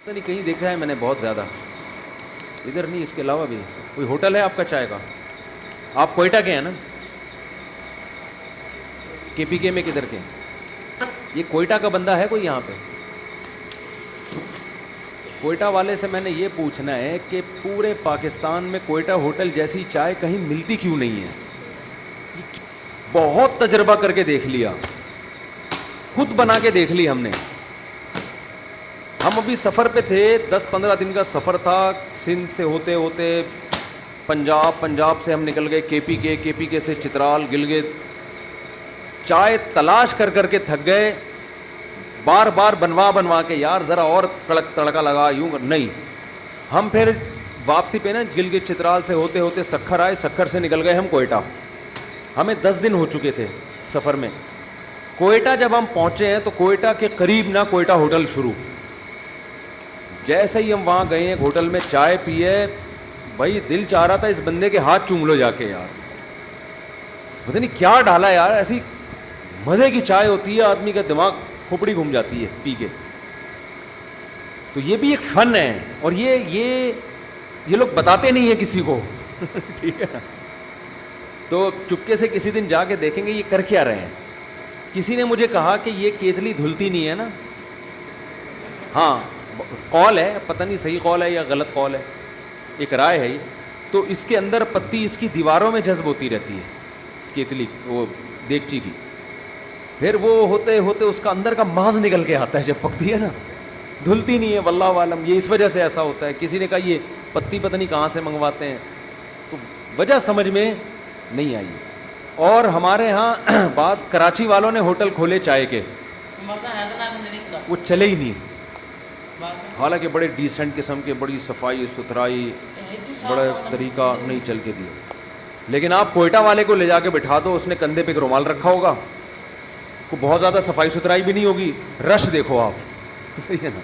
پتہ نہیں کہیں دیکھا ہے میں نے بہت زیادہ, ادھر نہیں, اس کے علاوہ بھی کوئی ہوٹل ہے آپ کا چائے کا؟ آپ کوئٹہ کے ہیں نا؟ کے پی کے میں کدھر کے ہیں؟ یہ کوئٹہ کا بندہ ہے کوئی یہاں پہ؟ کوئٹہ والے سے میں نے یہ پوچھنا ہے کہ پورے پاکستان میں کوئٹہ ہوٹل جیسی چائے کہیں ملتی کیوں نہیں ہے؟ بہت تجربہ کر کے دیکھ لیا, خود بنا کے دیکھ لی ہم نے. ہم ابھی سفر پہ تھے, 10-15 دن کا سفر تھا, سندھ سے ہوتے ہوتے پنجاب, پنجاب سے ہم نکل گئے کے پی کے سے چترال, گلگت. چائے تلاش کر کر کے تھک گئے, بار بار بنوا کے, یار ذرا اور کڑک تڑکا لگا, یوں نہیں. ہم پھر واپسی پہ نا گلگت چترال سے ہوتے ہوتے سکھر آئے, سکھر سے نکل گئے ہم کوئٹہ. ہمیں 10 دن ہو چکے تھے سفر میں. کوئٹہ جب ہم پہنچے ہیں تو کوئٹہ کے قریب نہ کوئٹہ ہوٹل شروع. جیسے ہی ہم وہاں گئے ہیں ہوٹل میں چائے پیے, بھائی دل چاہ رہا تھا اس بندے کے ہاتھ چوم لو جا کے یار, پتہ نہیں کیا ڈالا یار, ایسی مزے کی چائے ہوتی ہے, آدمی کا دماغ کھوپڑی گھوم جاتی ہے پی کے. تو یہ بھی ایک فن ہے, اور یہ لوگ بتاتے نہیں ہیں کسی کو. ٹھیک ہے نا, تو چپکے سے کسی دن جا کے دیکھیں گے یہ کر کیا رہے ہیں. کسی نے مجھے کہا کہ یہ کیتلی دھلتی نہیں ہے نا. ہاں قول ہے, پتہ نہیں صحیح قول ہے یا غلط قول ہے, ایک رائے ہے یہ. تو اس کے اندر پتی اس کی دیواروں میں جذب ہوتی رہتی ہے کیتلی, وہ دیگچی کی. پھر وہ ہوتے ہوتے اس کا اندر کا ماز نکل کے آتا ہے جب پکتی ہے نا, دھلتی نہیں ہے. واللہ عالم یہ اس وجہ سے ایسا ہوتا ہے. کسی نے کہا یہ پتی پتہ نہیں کہاں سے منگواتے ہیں, تو وجہ سمجھ میں نہیں آئی. اور ہمارے ہاں بعض کراچی والوں نے ہوٹل کھولے چائے کے, وہ چلے ہی نہیں. حالانکہ بڑے ڈیسنٹ قسم کے, بڑی صفائی ستھرائی, بڑا طریقہ, نہیں چل کے دیا. لیکن آپ کوئٹہ والے کو لے جا کے بٹھا دو, اس نے کندھے پہ ایک رومال رکھا ہوگا, کو بہت زیادہ صفائی ستھرائی بھی نہیں ہوگی, رش دیکھو آپ. صحیح ہے نا.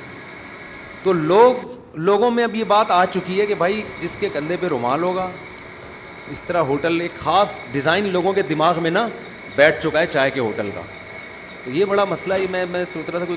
تو لوگوں میں اب یہ بات آ چکی ہے کہ بھائی جس کے کندھے پہ رومال ہوگا, اس طرح ہوٹل, ایک خاص ڈیزائن لوگوں کے دماغ میں نا بیٹھ چکا ہے چائے کے ہوٹل کا. تو یہ بڑا مسئلہ ہے. میں سوچ رہا تھا کوئی